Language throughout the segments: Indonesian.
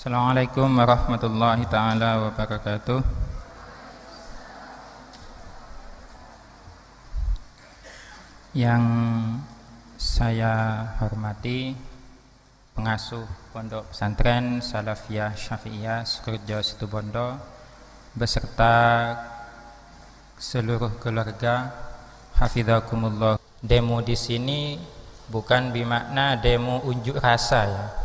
Assalamualaikum warahmatullahi taala wabarakatuh. Yang saya hormati pengasuh Pondok Pesantren Salafiyah Syafi'iyah Sukorejo Situbondo beserta seluruh keluarga, hafizakumullah. Demo di sini bukan bermakna demo unjuk rasa ya.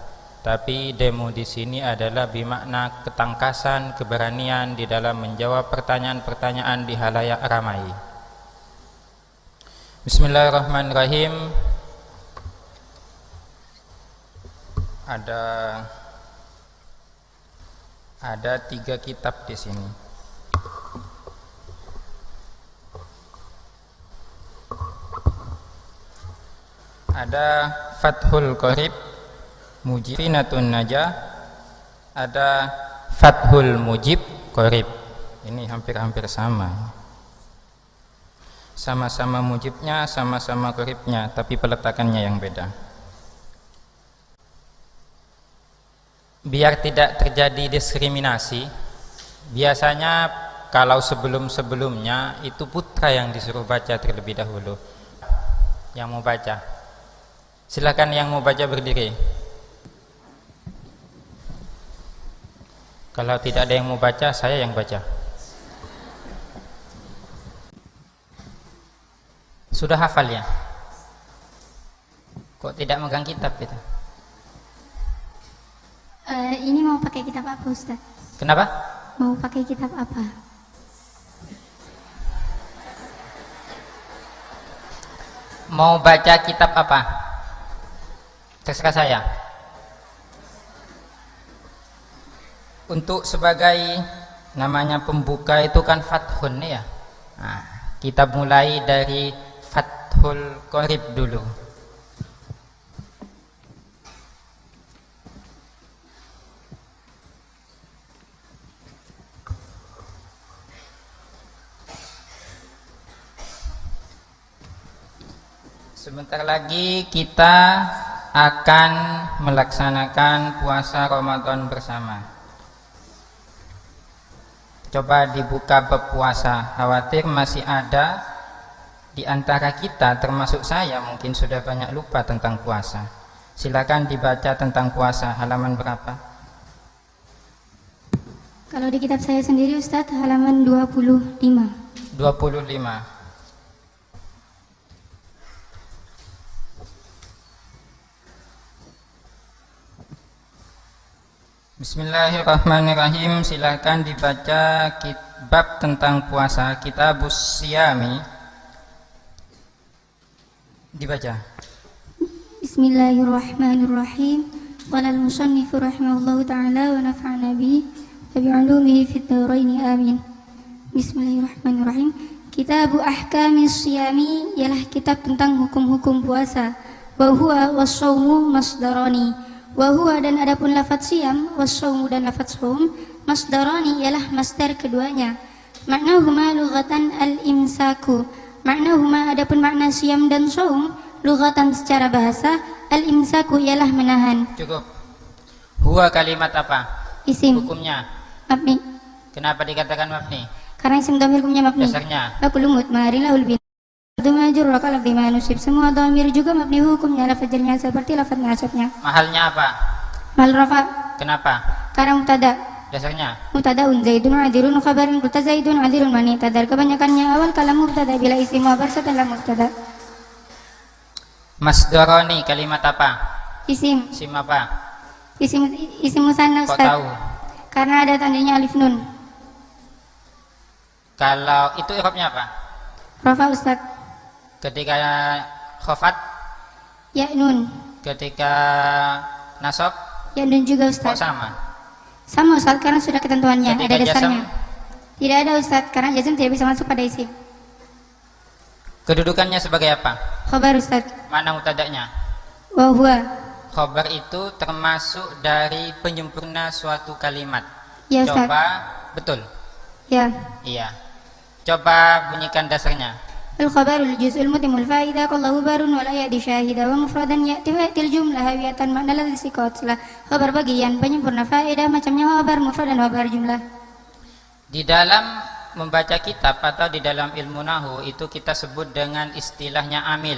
Tapi demo di sini adalah bermakna ketangkasan, keberanian di dalam menjawab pertanyaan-pertanyaan di halayak ramai. Bismillahirrahmanirrahim. Ada 3 kitab di sini. Ada Fathul Qorib, Mujibinatun Najah, ada Fathul Mujib Qorib. Ini hampir-hampir sama. Sama-sama mujibnya, sama-sama qoribnya, tapi peletakannya yang beda. Biar tidak terjadi diskriminasi, biasanya kalau sebelum-sebelumnya itu putra yang disuruh baca terlebih dahulu. Yang mau baca, silakan yang mau baca berdiri. Kalau tidak ada yang mau baca, saya yang baca. Sudah hafal ya? Kok tidak megang kitab itu? Ini mau pakai kitab apa, Ustaz? Kenapa? Mau pakai kitab apa? Mau baca kitab apa? Terserah saya. Untuk sebagai namanya pembuka itu kan Fathun ya. Nah, kita mulai dari Fathul Qorib dulu. Sebentar lagi kita akan melaksanakan puasa Ramadan bersama. Coba dibuka bab puasa, khawatir masih ada di antara kita termasuk saya mungkin sudah banyak lupa tentang puasa. Silakan dibaca tentang puasa, halaman berapa? Kalau di kitab saya sendiri, Ustaz, halaman 25. 25. Bismillahirrahmanirrahim. Silakan dibaca bab tentang puasa, Kitabus Siyami. Dibaca. Bismillahirrahmanirrahim. Qala al-musannifu rahimahullahu ta'ala wa nafa'ana bihi wa bi'ulumihi fid dharain amin. Bismillahirrahmanirrahim. Kitabu Ahkamis Siyami ialah kitab tentang hukum-hukum puasa. Wa huwa was-shaumu masdarani. Wa huwa dan adapun lafaz siyam, was-shaumu dan lafaz shaum, masdarani ialah masdar keduanya. Maknahuma lughatan al-imsaku. Maknahuma adapun makna siyam dan shaum lughatan secara bahasa, al-imsaku ialah menahan. Cukup. Huwa kalimat apa? Isim. Hukumnya? Mabni. Kenapa dikatakan mabni? Karena isim dhamir hukumnya mabni. Dasarnya? Bakulumut marilahul bin. Majur wakal abdi manusib. Semua dhamir juga mabni hukumnya lafaznya seperti lafaz nasabnya. Mahalnya apa? Mal rafa. Kenapa? Karena mutada. Dasarnya? Mutadaun zaidun adirun khabarin qulta zaidun adirun mani tadar. Kebanyakannya awal kalam mubtada bila isim wabar setelah mubtada. Masdarani kalimat apa? Isim. Isim apa? Isim musanna, Kok Ustaz? tahu? Karena ada tandanya alif nun. Kalau itu i'rabnya apa? Rafa, Ustaz. Ketika khafat, Ya nun. ketika nasab, Ya nun juga, kok Ustaz. sama? Sama, Ustaz, karena sudah ketentuannya, Ketika ada dasarnya. jazm? Tidak ada, Ustaz, karena jazm tidak bisa masuk pada isim. Kedudukannya sebagai apa? Khabar, Ustaz. Mana mutadaknya? Wa huwa. Khabar itu termasuk dari penyempurna suatu kalimat. Ya, Ustaz. Coba, betul? Ya. Iya. Coba bunyikan dasarnya. الخبر الجزء المتم الفائدة قال خبر ولا يأتي شاهدا ومفردا يأتي الجملة هوية معنى للسكوت lah khabar bagian penyempurna faedah macamnya khabar mufrad dan khabar jumlah. Di dalam membaca kitab atau di dalam ilmu nahu itu kita sebut dengan istilahnya amil.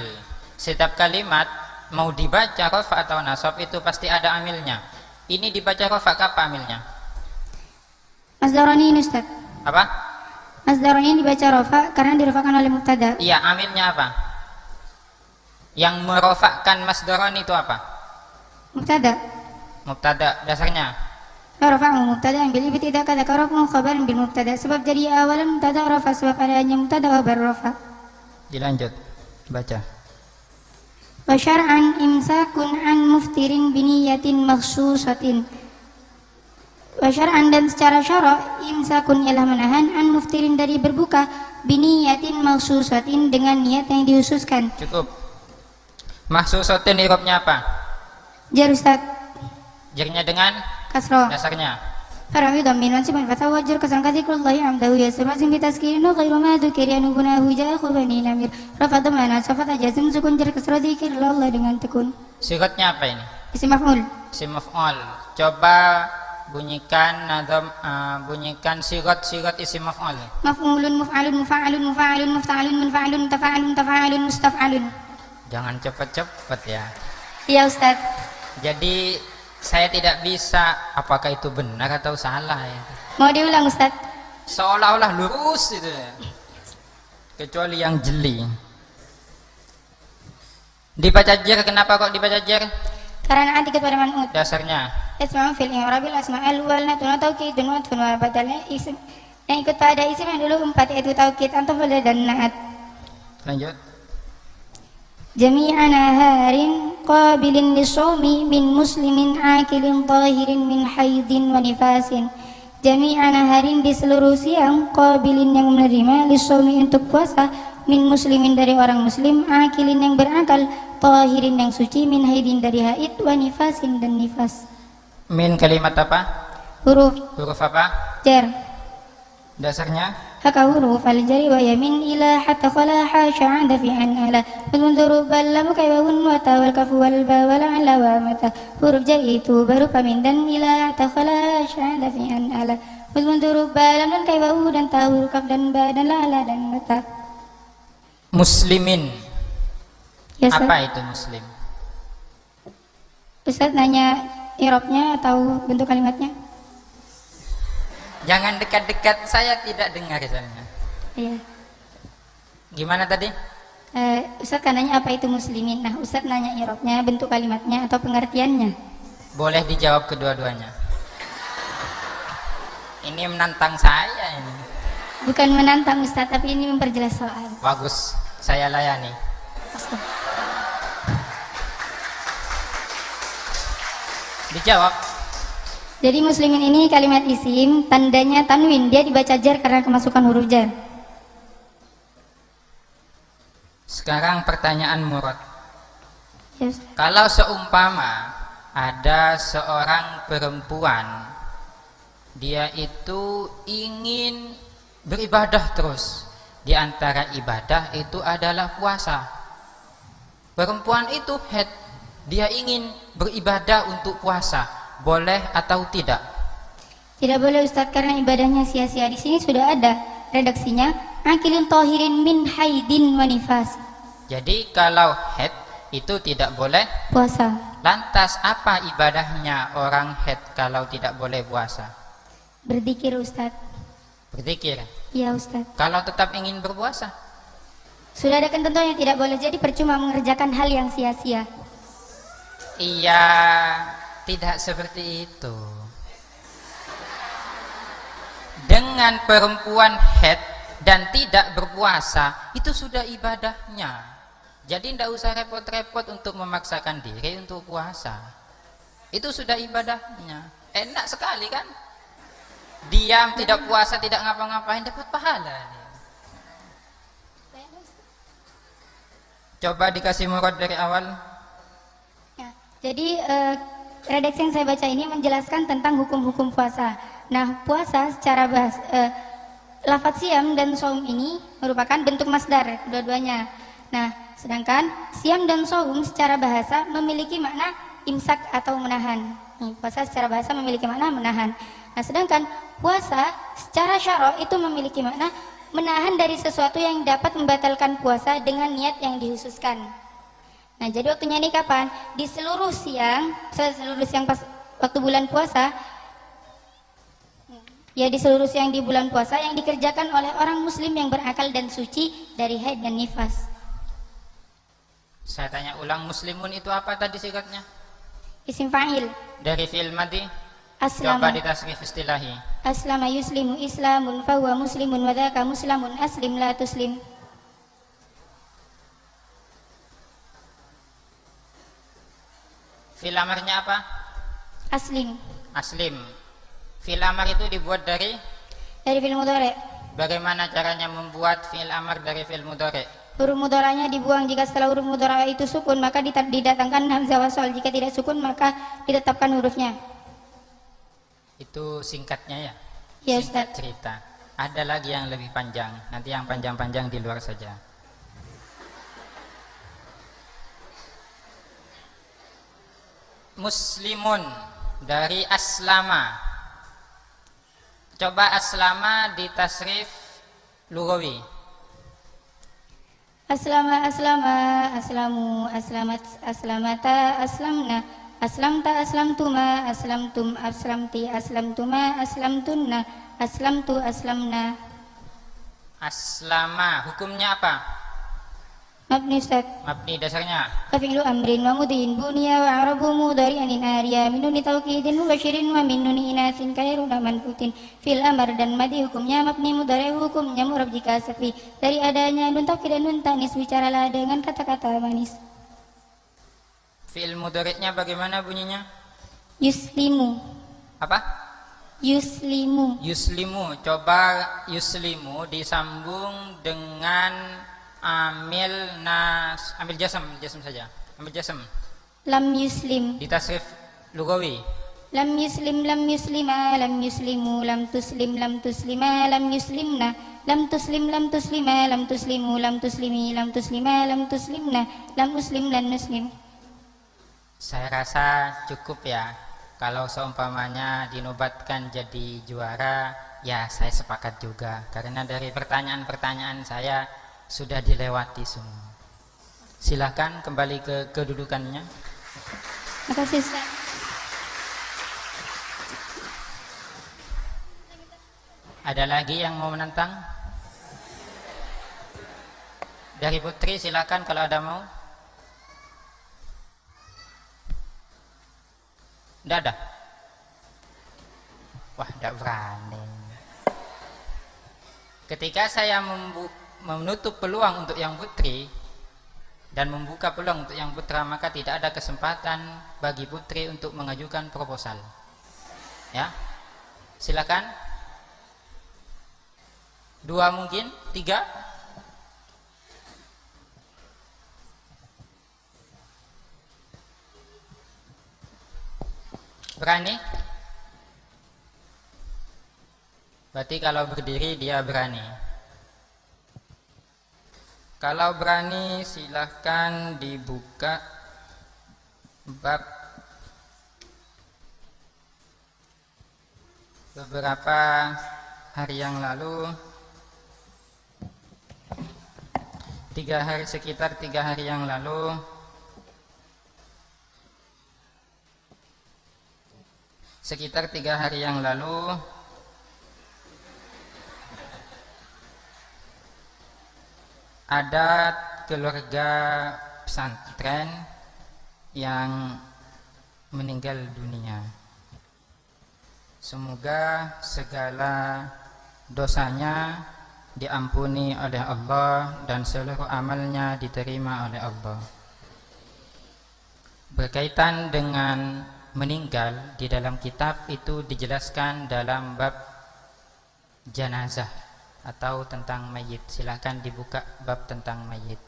Setiap kalimat mau dibaca rafa atau nasab itu pasti ada amilnya. Ini dibaca rafa, apa amilnya? Masdarani ini Ustaz. Apa? Masdar ini dibaca rafa karena dirofakan oleh mubtada. Iya, amilnya apa? Yang merofakkan masdaran itu apa? Mubtada. Mubtada, dasarnya? Rafa'u mubtada bil ibtidaa kada karafu khabaran bil mubtada. Sebab jadi awalan mubtada rafa sebab adanya mubtada khabar rafa. Dilanjut, baca. Wa syar'an imsakun an muftirin biniyatin makhsusatin. Wa syar'an dan secara syara imsakun ialah menahan an muftirin dari berbuka biniyatin makhsusatin dengan niat yang dihususkan. Cukup. Makhsusatin i'rabnya apa? Jar Ustaz. Jarnya dengan Kasrah. dasarnya. Farami dhammin mansibun fatawajjur kasan kadhikrullahi amdahu yasmazim bitaskirin ghairu ma dzukira nubunahu ja'a khubani namir rafa dhamana safata jazm sukun jar kasrah dzikrillah dengan tekun. Sigatnya apa ini? Isim maf'ul. Isim maf'ul. Coba bunyikan nazam, bunyikan sigat isim maf'ul. Maf'ulun muf'alun mufa'alun mufa'alun mufta'alun munfa'alun tafa'alun tafa'alun mustaf'alun. Jangan cepat-cepat ya. Iya Ustaz. Jadi saya tidak bisa apakah itu benar atau salah ya. Mau diulang Ustaz? Seolah-olah lurus itu ya. Kecuali yang jeli. Dibaca jar, kenapa kok dibaca jar? Karena anti kepada man'ut. Dasarnya Isma'u fil i'rabil asma'al wal natuna taukidun wa atfun wa badalnya isim yang ikut pada isim yang dulu 4 yaitu taukid antaf dan na'at. lanjut. Jami'an harin qabilin lisawmi min muslimin akilin tahirin min haidin wa nifasin. Jami'an harin di seluruh siang qabilin yang menerima lisawmi untuk puasa min muslimin dari orang muslim akilin yang berakal tahirin yang suci min haidin dari haid wa nifasin dan nifas. Min kalimat apa? Huruf apa? jar. Dasarnya haka huruf al-jari wa yamin ila hatta khala hasha 'ada fi an ala munzuru ballam kaywun wa tawal kafu wal ba wal ala wa mata. Huruf jari itu berupa min dan ila hatta khala hasha 'ada fi an ala munzuru ballam dan kaywun dan tahu kaf dan ba dan la ala dan mata. Muslimin. Ya, apa itu muslim? Ustaz nanya i'rabnya atau bentuk kalimatnya? Jangan dekat-dekat, saya tidak dengar soalnya. Iya. Gimana tadi? Ustaz kan nanya apa itu muslimin. Nah, Ustaz nanya i'rabnya, bentuk kalimatnya atau pengertiannya? Boleh dijawab kedua-duanya. Ini menantang saya ini. Bukan menantang Ustaz, tapi ini memperjelas soal. Bagus, saya layani. Dijawab. Jadi muslimin ini kalimat isim, tandanya tanwin, dia dibaca jar karena kemasukan huruf jar. Sekarang pertanyaan murad. Yes. Kalau seumpama ada seorang perempuan, dia itu ingin beribadah terus. Di antara ibadah itu adalah puasa. Perempuan itu haid, dia ingin beribadah untuk puasa. Boleh atau tidak? Tidak boleh Ustaz, karena ibadahnya sia-sia. Di sini sudah ada redaksinya, akilin tahirin min haidin wa nifas. Jadi kalau haid itu tidak boleh puasa. Lantas apa ibadahnya orang haid kalau tidak boleh puasa? Berzikir Ustaz. Berzikir? Iya Ustaz. Kalau tetap ingin berpuasa? Sudah ada ketentuannya, tidak boleh, jadi percuma mengerjakan hal yang sia-sia. Iya, tidak seperti itu. Dengan perempuan haid dan tidak berpuasa itu sudah ibadahnya. Jadi tidak usah repot-repot untuk memaksakan diri untuk puasa. Itu sudah ibadahnya. Enak sekali kan? Diam, tidak puasa, tidak ngapa-ngapain, dapat pahala. Coba dikasih murad dari awal. Ya, jadi redaksi yang saya baca ini menjelaskan tentang hukum-hukum puasa. Nah, puasa secara lafadz siam dan saum ini merupakan bentuk masdar dua-duanya. Nah, sedangkan siam dan saum secara bahasa memiliki makna imsak atau menahan. Puasa secara bahasa memiliki makna menahan. Nah, sedangkan puasa secara syara' itu memiliki makna menahan dari sesuatu yang dapat membatalkan puasa dengan niat yang dihususkan. Nah, jadi waktunya ini kapan? Di seluruh siang pas waktu bulan puasa, ya di seluruh siang di bulan puasa yang dikerjakan oleh orang muslim yang berakal dan suci dari haid dan nifas. Saya tanya ulang, muslimun itu apa tadi singkatnya? Isim fa'il. Dari fi'il madhi? Aslama. Coba ditasrif istilahi. Aslama yuslimu islamun fahuwa muslimun wa dzaka muslimun aslim la tuslim. Fi'il amarnya apa? Aslim. Aslim. Fi'il amar itu dibuat dari fi'il mudhari'. Bagaimana caranya membuat fi'il amar dari fi'il mudhari'? Huruf mudharanya dibuang. Jika setelah huruf mudhara itu sukun maka didatangkan hamzah wasal. Jika tidak sukun maka ditetapkan hurufnya. Itu singkatnya ya? Ya, singkat Ustaz. cerita. Ada lagi yang lebih panjang. Nanti yang panjang-panjang di luar saja. Muslimun dari aslama. Coba aslama ditasrif lugawi. Aslama aslamu aslamat aslamata aslamna aslamta aslamtuma aslamtum aslamti aslamtuma aslamtunna aslamtu aslamna. Aslama hukumnya apa? Mabni Ustaz. Mabni dasarnya Fi'lu amrin wa mudin bunya wa arabu mudari'an ariya min nuni tawkidin mubasyirin wa min nuni inasin kairuna manfutin. Fil amar dan madi hukumnya mabni mudhari' hukumnya mu'rab jika sepi dari adanya nun taukid dan nun tanis. Bicaralah dengan kata-kata manis. fi'il mudhari'nya bagaimana bunyinya? Yuslimu. Apa? Yuslimu. Yuslimu. Coba yuslimu disambung dengan amil jasam saja. Amil jasam. Lam yuslim. Ditasrif lugawi. Lam yuslim lam yuslima lam yuslimu lam tuslim lam tuslima lam yuslimna lam tuslim lam tuslima lam tuslimu lam tuslimi lam tuslima lam tuslimna lam muslim lan muslim. Saya rasa cukup ya. Kalau seumpamanya dinobatkan jadi juara, ya saya sepakat juga. Karena dari pertanyaan-pertanyaan saya sudah dilewati semua. Silahkan kembali ke kedudukannya. Makasih Ustaz. Ada lagi yang mau menentang? Dari Putri silahkan kalau ada mau. Tidak ada? Wah, tidak berani. Ketika saya menutup peluang untuk yang putri dan membuka peluang untuk yang putra, maka tidak ada kesempatan bagi putri untuk mengajukan proposal. Ya, silakan. 2 mungkin, 3. Berani? Berarti kalau berdiri dia berani. Kalau berani silahkan dibuka bab beberapa hari yang lalu, sekitar 3 hari yang lalu, ada keluarga pesantren yang meninggal dunia. Semoga segala dosanya diampuni oleh Allah dan seluruh amalnya diterima oleh Allah. Berkaitan dengan meninggal, di dalam kitab itu dijelaskan dalam bab jenazah atau tentang mayit. Silakan dibuka bab tentang mayit.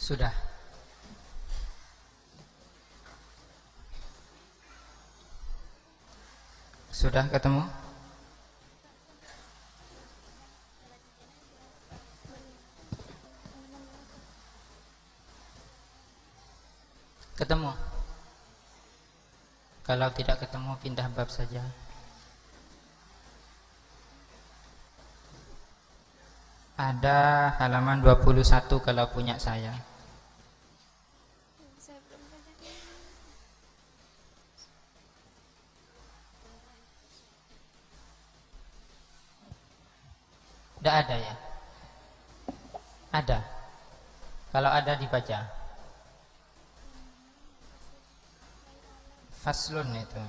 Sudah. Sudah ketemu? Ketemu? Kalau tidak ketemu, pindah bab saja. Ada halaman 21 kalau punya saya. Tidak ada ya? Ada. Kalau ada dibaca. Faslun itu.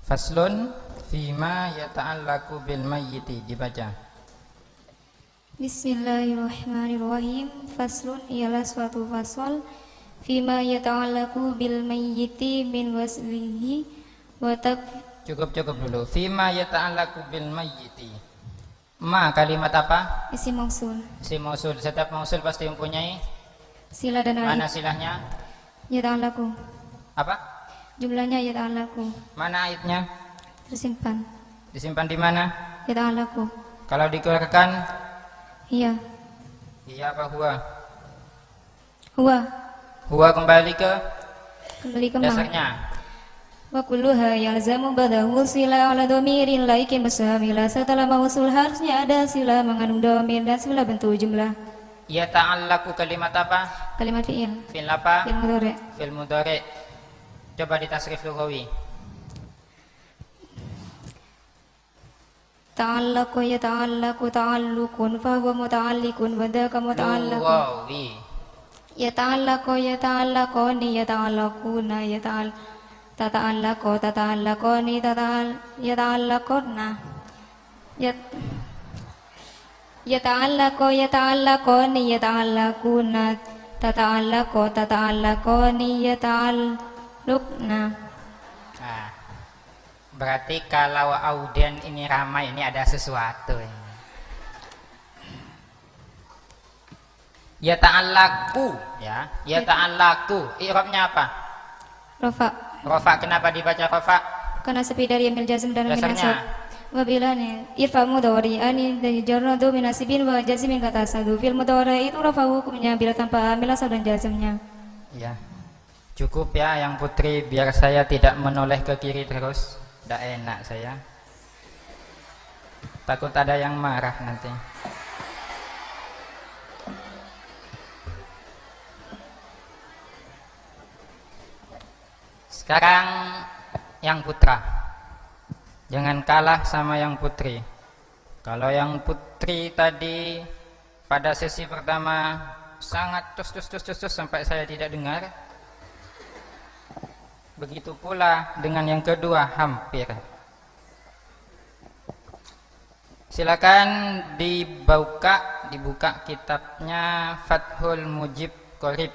Faslun fima yata'allaku bil mayyiti, dibaca. Bismillahirrahmanirrahim. Faslun ialah suatu fasal fima yata'allaku bil mayyiti min waslihi wa Cukup dulu. Fima yata'allaku bil mayyiti. Ma kalimat apa? isim mausul. Isim mausul. Setiap mausul pasti mempunyai Sila dan aid. mana silahnya? Yata'allaku. Apa? Jumlahnya yata'allaku. Mana aidnya? Tersimpan. Disimpan di mana? Yata'allaku. Kalau dikeluarkan? Iya. Iya apa huwa? Huwa. Huwa kembali ke ma. dasarnya. Wa kulluha yalzamu badahu sila ala dhamirin laikin musamila. Setelah mausul harusnya ada sila mengandung dhamir dan sila bentuk jumlah. Ya ta'allaku kalimat apa? Kalimat fi'il. Fi'il apa? Fi'il mudhari'. Fi'il mudhari'. Coba ditasrif lughawi. Ta'allaqu yata'allaqu ta'alluqun fa huwa muta'alliqun wa dhaka muta'allaqun. Lughawi. Yata'allaqu yata'allaquni yata'allaquna tata'allaqu tata'allaquni yata'allaquna. Yata'allaqu yata'allaquni yata'allaquna tata'allaqu tata'allaquni yata'allaqna. Nah, berarti kalau auden ini ramai, ini ada sesuatu ini. Ya ta'allaku, ya. Ya ta'allaku. I'rabnya apa? Rafa. Rafa, kenapa dibaca rafa? Karena sepi dari amil jazm dan amil nasab. Dasarnya Wabila nih irfa mudhari ani dari jarradu min nasibin wa jazmin kata sadu fil mudhari itu rafa hukumnya bila tanpa amil nasab dan jazmnya. Ya. Cukup ya yang putri, biar saya tidak menoleh ke kiri terus. Tidak enak saya. Takut ada yang marah nanti. Sekarang yang putra. Jangan kalah sama yang putri. Kalau yang putri tadi pada sesi pertama sangat tus sampai saya tidak dengar. Begitu pula dengan yang kedua hampir. Silakan dibuka kitabnya Fathul Mujib Qorib.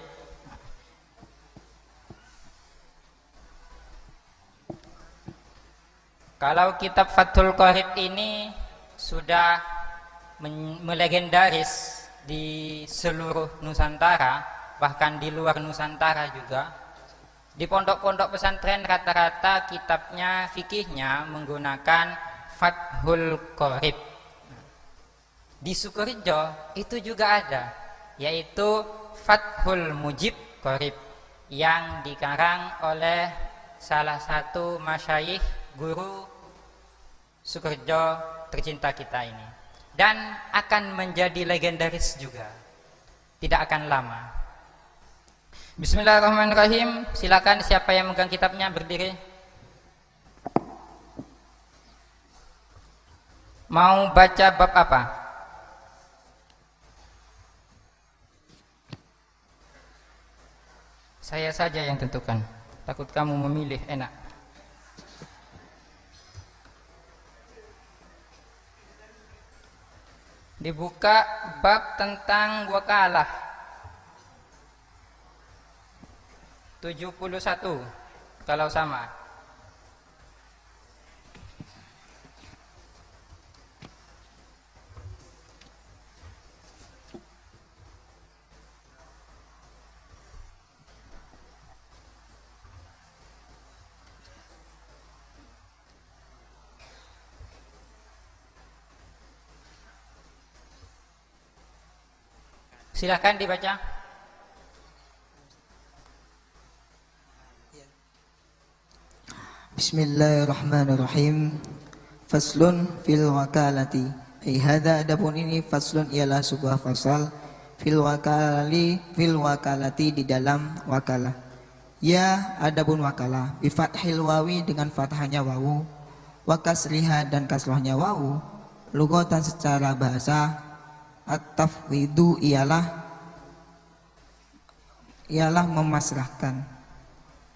Kalau kitab Fathul Qorib ini sudah melegendaris di seluruh Nusantara, bahkan di luar Nusantara juga. Di pondok-pondok pesantren rata-rata kitabnya, fikihnya menggunakan Fathul Qorib. Di Sukorejo itu juga ada, yaitu Fathul Mujib Qorib yang dikarang oleh salah satu masyayikh guru Sukorejo tercinta kita ini, dan akan menjadi legendaris juga, tidak akan lama. Bismillahirrahmanirrahim. Silakan siapa yang megang kitabnya berdiri. Mau baca bab apa? Saya saja yang tentukan. Takut kamu memilih enak. Dibuka bab tentang wakalah 71. kalau sama. Silahkan dibaca. Bismillahirrahmanirrahim. Faslun fil wakalati. Hadza adapun ini faslun ialah sebuah fasal fil wakalati di dalam wakalah. Ya, adapun wakalah bi fathil wawi dengan fathahnya wawu, wa kasriha dan kasrahnya wawu. Lughatan secara bahasa, at-tafwidu ialah memasrahkan.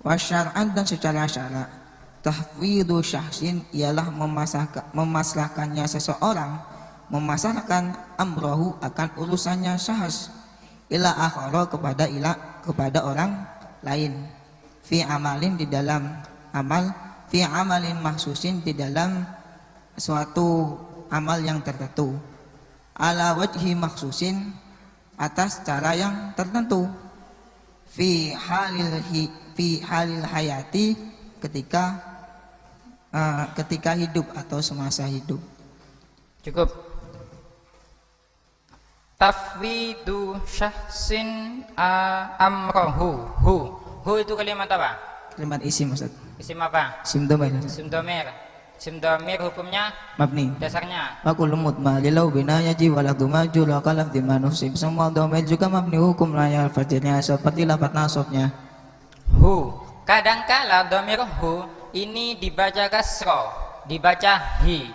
Wa syar'an dan secara syara', tahwidu syahsin ialah memasrahkannya seseorang, memasrahkan amrohu akan urusannya syahs, ila akhara kepada orang lain, fi amalin di dalam amal, fi amalin mahsusin di dalam suatu amal yang tertentu, ala wajhi maksusin atas cara yang tertentu, fi halil hayati ketika hidup atau semasa hidup. Cukup. Tafwidu syahsin amrohu. Hu itu kalimat apa? Kalimat isim, Ustaz. Isim apa? Isim dhamir. Isim dhamir. Isim dhamir hukumnya Mabni. dasarnya. Wa kullu mutma lilau bina yaji wa la dumaju la qalaf di manusib. Semua dhamir juga mabni hukum raya al-fajrnya seperti lafaz nasabnya. Hu. Kadangkala dhamir hu ini dibaca kasro, dibaca hi.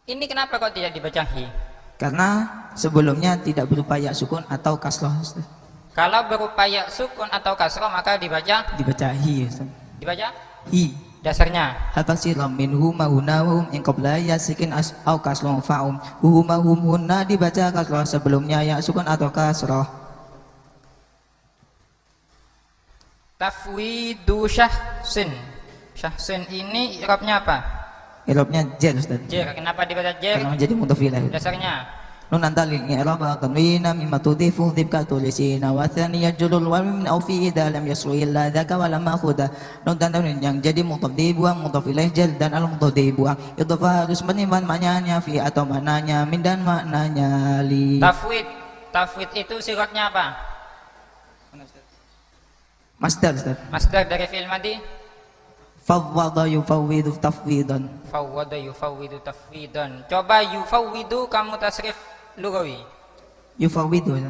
Ini kenapa kok tidak dibaca hi? Karena sebelumnya tidak berupa ya sukun atau kasroh. Kalau berupa ya sukun atau kasro maka dibaca hi, Ustaz. Dibaca Hi. dasarnya. Hal siram minhu mahunahum in qabla yasikin au kasroh fa'um. Mahum hunna dibaca kasroh sebelumnya ya sukun atau kasroh. Tafwidu syahsin. Syahsin ini i'rabnya apa? I'rabnya jar, Ustaz. Jar. Kenapa dibaca jar? Karena menjadi mutafilah. Dasarnya nun antalil i'rab tanwina mimma tudifu dhibka tulisina wa thaniya julul wa min au fi idza lam yasru illa dzaka wa lam akhudha. Nun tanwin yang jadi mudhaf dibuang, mudhaf ilaih jal dan al mudhaf dibuang. Idhofah harus menimbang maknanya fi atau maknanya min dan maknanya li. Tafwid itu sigatnya apa? Masdar, Ustaz. Masdar dari fi'il madhi. Fawwada yufawwidu tafwidan. Fawwada yufawwidu tafwidan. Coba yufawwidu kamu tasrif lugawi. Yufawwidu.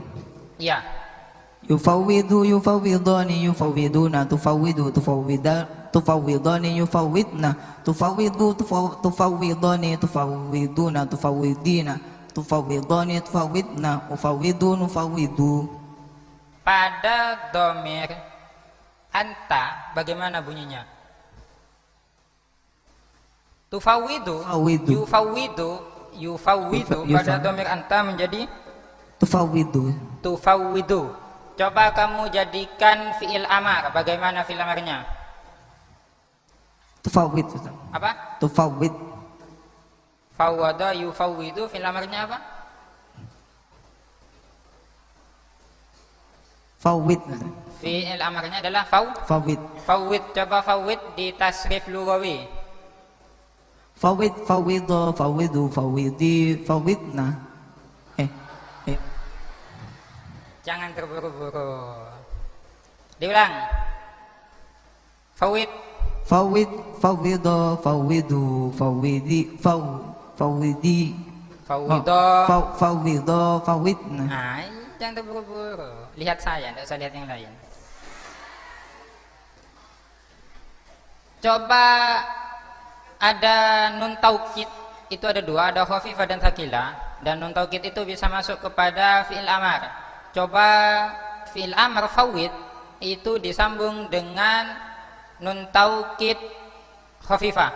Iya. Yufawwidu yufawwidani yufawwiduna tufawwidu tufawwidani yufawwidna tufawwidu tufawwidani tufawwiduna tufawwidina tufawwidani tufawwidna ufawwidu nufawwidu. Pada dhamir anta bagaimana bunyinya? Tufawwidu, yufawwidu pada dhamir anta menjadi tufawwidu. Coba kamu jadikan fi'il amar. Bagaimana fi'il amarnya? Tufawwid. Apa? Tufawwid. Fawwada yufawwidu fi'il amarnya apa? Fawwid. Fi'il amarnya adalah Fawwid. Fawwid. Coba fawwid di tasrif lugawi. Fawwid, fawwidha, fawwidu, fawwidi, fawwidna. Jangan terburu-buru. Diulang. Fawwid. Fawwid, fawwidha, fawwidu, fawwidi, fawwidi. Fawwidha. Fawwidha, fawwidna. Nah, jangan terburu-buru. Lihat saya, tidak usah lihat yang lain. Coba ada nun taukid, itu ada dua, ada khafifah dan tsaqila. Dan nun taukid itu bisa masuk kepada fi'il amar. Coba fi'il amar fawwid itu disambung dengan nun taukid khafifah.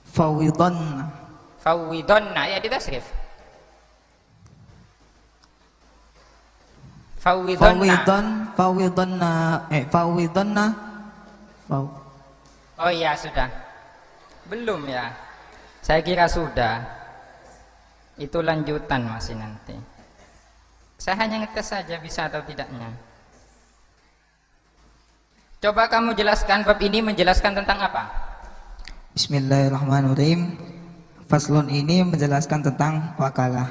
Fawwidhanna. Fawwidhanna, ya ditasrif. Fawwidhanna. Fawwidhanna Wow. Oh iya sudah. Belum ya. Saya kira sudah. Itu lanjutan masih nanti. Saya hanya ngetes saja bisa atau tidaknya. Coba kamu jelaskan bab ini menjelaskan tentang apa? Bismillahirrahmanirrahim. Faslun ini menjelaskan tentang wakalah.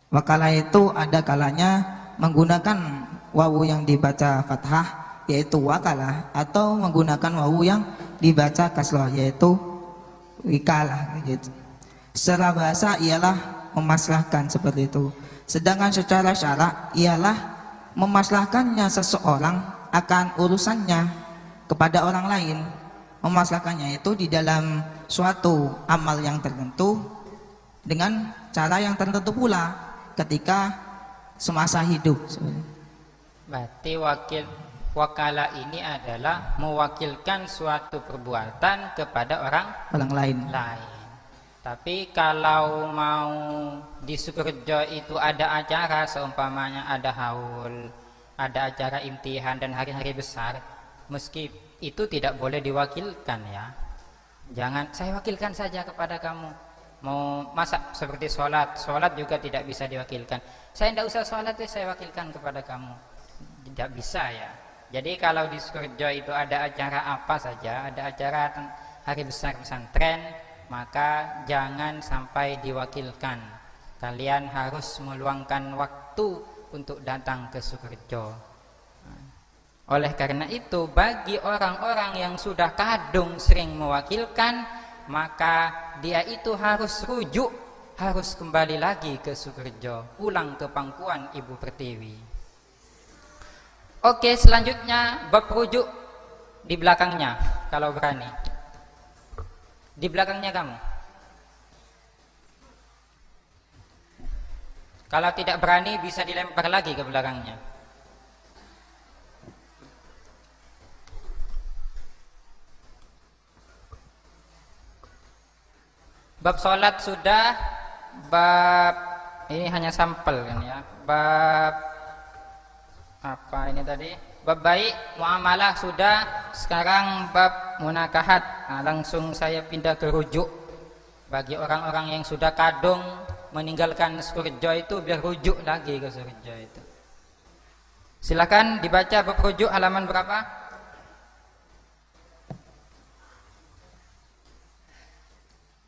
Wakalah itu ada kalanya menggunakan wawu yang dibaca fathah yaitu wakalah, atau menggunakan wawu yang dibaca kasroh yaitu wikalah gitu. Secara bahasa ialah memaslahkan seperti itu. Sedangkan secara syara ialah memaslahkannya seseorang akan urusannya kepada orang lain. Memaslahkannya itu di dalam suatu amal yang tertentu dengan cara yang tertentu pula ketika semasa hidup. Berarti wakalah ini adalah mewakilkan suatu perbuatan kepada orang lain. Tapi kalau mau di Sukorejo itu ada acara, seumpamanya ada haul, ada acara imtihan dan hari-hari besar, meski itu tidak boleh diwakilkan ya. Jangan saya wakilkan saja kepada kamu. Mau masak seperti sholat juga tidak bisa diwakilkan. Saya tidak usah sholat, saya wakilkan kepada kamu. Tidak bisa ya. Jadi kalau di Sukorejo itu ada acara apa saja, ada acara hari besar pesantren, maka jangan sampai diwakilkan. Kalian harus meluangkan waktu untuk datang ke Sukorejo. Oleh karena itu, bagi orang-orang yang sudah kadung sering mewakilkan, maka dia itu harus rujuk, harus kembali lagi ke Sukorejo, pulang ke pangkuan Ibu Pertiwi. Oke, selanjutnya bab rujuk di belakangnya, kalau berani. Di belakangnya kamu. Kalau tidak berani bisa dilempar lagi ke belakangnya. Bab sholat sudah, bab ini hanya sampel kan ya. Bab apa ini tadi? Bab baik muamalah sudah. Sekarang bab munakahat. Nah, langsung saya pindah ke rujuk. Bagi orang-orang yang sudah kadung meninggalkan Sukorejo itu, biar rujuk lagi ke Sukorejo itu. Silakan dibaca bab rujuk halaman berapa?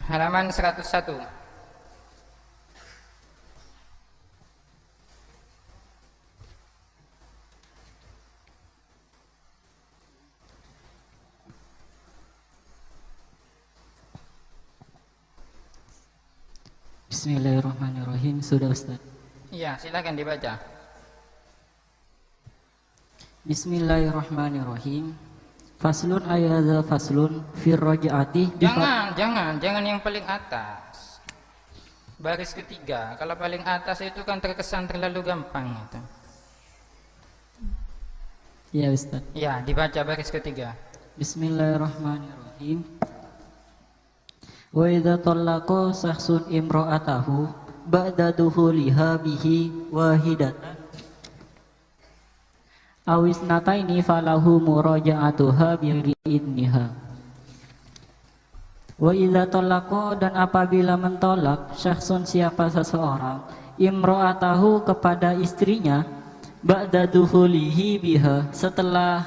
Halaman 101. Bismillahirrahmanirrahim. Sudah Ustaz? Iya, silakan dibaca. Bismillahirrahmanirrahim. Faslun ayadha faslun fir raj'ati. Jangan yang paling atas. Baris ketiga. Kalau paling atas itu kan terkesan terlalu gampang itu. Ya Ustaz. Ya, dibaca baris ketiga. Bismillahirrahmanirrahim. Wa idza talaqa sahsun imra'atahu ba'da dukhuliha bihi wahidatan awis nataini falahu muraja'atuha bi idniha. Wa idza talaqa, dan apabila mentolak syakhsun siapa seseorang imra'atahu kepada istrinya ba'da dukhulihi biha, setelah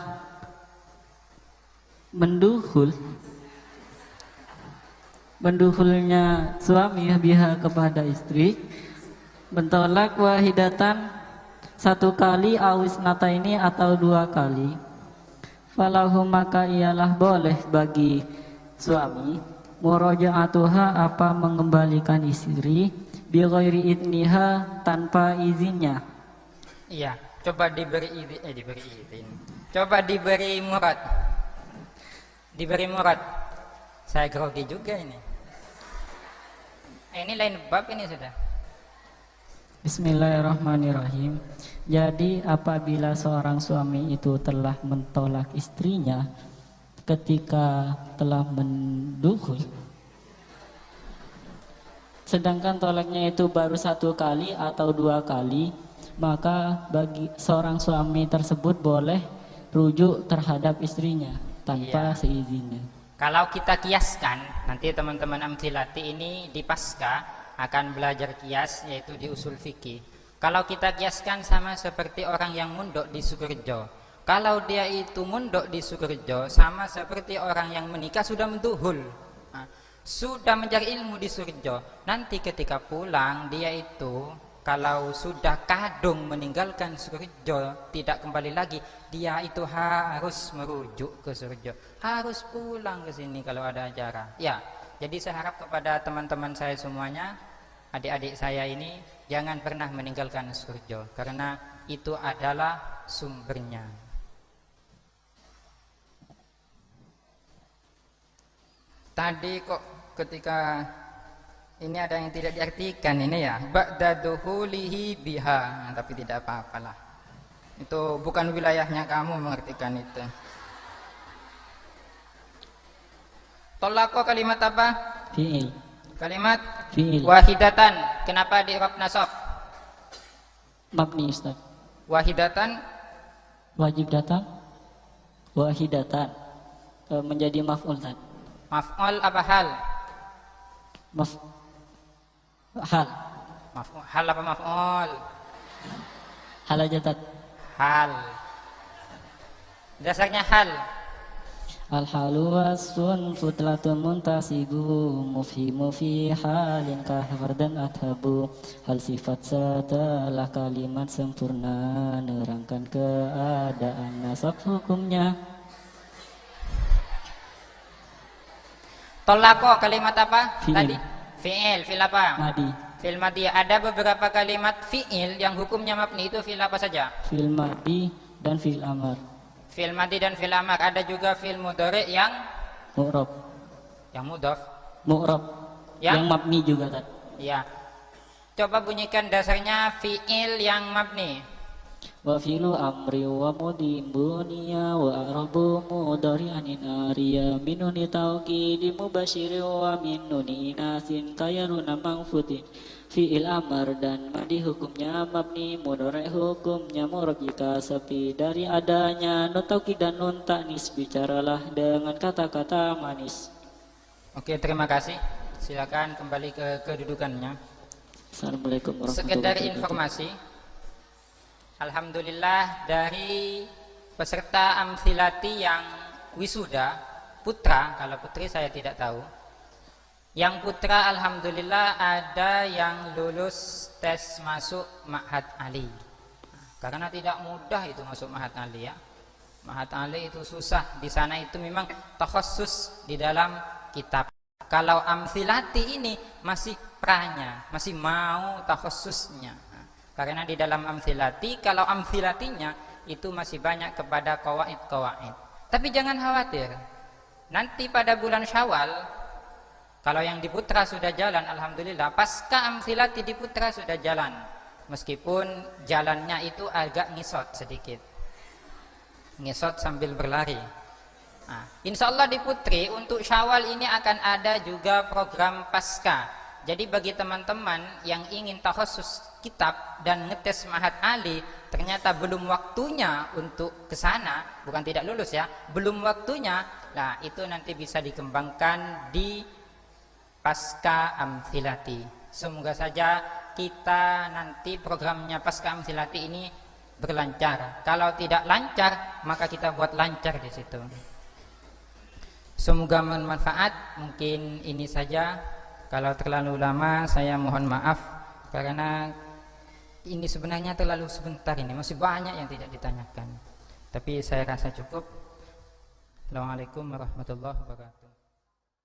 menduhulnya suami biha kepada istri, mentolak wahidatan satu kali, awis nata ini atau dua kali, falahu maka ialah boleh bagi suami muraja'atuha apa mengembalikan istri bi ghairi idniha tanpa izinnya. Iya, coba diberi izin. Coba diberi murad. Diberi murad. Saya grogi juga ini. Ini lain bab ini sudah. Bismillahirrahmanirrahim. Jadi apabila seorang suami itu telah mentolak istrinya ketika telah mendukhul, sedangkan tolaknya itu baru satu kali atau dua kali, maka bagi seorang suami tersebut boleh rujuk terhadap istrinya tanpa seizinnya. Kalau kita kiaskan, nanti teman-teman amthilati ini di pasca akan belajar kias, yaitu di usul fikih. Kalau kita kiaskan sama seperti orang yang mondok di Sukorejo. Kalau dia itu mondok di Sukorejo sama seperti orang yang menikah sudah menduhul, sudah mencari ilmu di Sukorejo. Nanti ketika pulang dia itu kalau sudah kadung meninggalkan Sukorejo, tidak kembali lagi, dia itu harus merujuk ke Sukorejo, harus pulang ke sini kalau ada acara. Ya, jadi saya harap kepada teman-teman saya semuanya, adik-adik saya ini, jangan pernah meninggalkan Sukorejo, karena itu adalah sumbernya. Tadi kok ketika ini ada yang tidak diartikan ini ya, ba'da duhulihi biha, tapi tidak apa-apalah. Itu bukan wilayahnya kamu mengartikan itu. Tolako kalimat apa? Fi'il. Kalimat Fi'il. wahidatan. Kenapa di i'rab nasab? Mabni Ustaz. Wahidatan Wajib datang. Wahidatan. Menjadi maf'ul Ustaz. maf'ul apa hal? Hal. Hal apa maf'ul? Hal aja Ustaz. Hal. Dasarnya hal. Al-halu wasfun futlatun muntasibu mufhimu fi halin kahfardan athabu. Hal sifat setelah kalimat sempurna nerangkan keadaan nasab hukumnya. Tolako kalimat apa? Fi'il. Tadi fi'il, fi'il apa? Madi. Fi'il madi. Ada beberapa kalimat fi'il yang hukumnya mabni, itu fi'il apa saja? Fi'il madi dan fi'il amar. Fi'il madi dan fi'il amar. Ada juga fi'il mudhari yang Mu'rab. mudhaf. Mu'rab. Yang mabni juga Ustaz. Ya. Coba bunyikan dasarnya fi'il yang mabni. Wa fi'lu amri wa mudim bunia wa arabu mudari anin ariya minuni tauqidi mubashiri wa minuni inasin kayaruna mangfutin. Fi'il amar dan madi hukumnya mabni, mudhari hukumnya mu'rab jika sepi dari adanya nun taukid dan nun ta'nis. Bicaralah dengan kata-kata manis. Oke, terima kasih. Silakan kembali ke kedudukannya. Assalamualaikum warahmatullahi Sekedar wabarakatuh. informasi, alhamdulillah dari peserta amthilati yang wisuda putra, kalau putri saya tidak tahu. Yang putra alhamdulillah ada yang lulus tes masuk Ma'had Ali. Karena tidak mudah itu masuk Ma'had Ali ya. Ma'had Ali itu susah. Di sana itu memang takhassus di dalam kitab. Kalau amthilati ini masih pranya, masih mau takhassusnya. Karena di dalam amthilati, kalau amthilatinya itu masih banyak kepada qawaid-qawaid. Tapi jangan khawatir. Nanti pada bulan Syawal, kalau yang di putra sudah jalan, alhamdulillah. Pasca amthilati di putra sudah jalan, meskipun jalannya itu agak ngisot sedikit, ngisot sambil berlari. Nah, insya Allah di putri untuk Syawal ini akan ada juga program pasca. Jadi bagi teman-teman yang ingin takhusus kitab dan ngetes Ma'had Ali, ternyata belum waktunya untuk ke sana, bukan tidak lulus ya, belum waktunya. Nah, itu nanti bisa dikembangkan di pasca amthilati. Semoga saja kita nanti programnya pasca amthilati ini berlancar. Kalau tidak lancar, maka kita buat lancar di situ. Semoga bermanfaat. Mungkin ini saja. Kalau terlalu lama saya mohon maaf, karena ini sebenarnya terlalu sebentar, ini masih banyak yang tidak ditanyakan. Tapi saya rasa cukup. Assalamualaikum warahmatullahi wabarakatuh.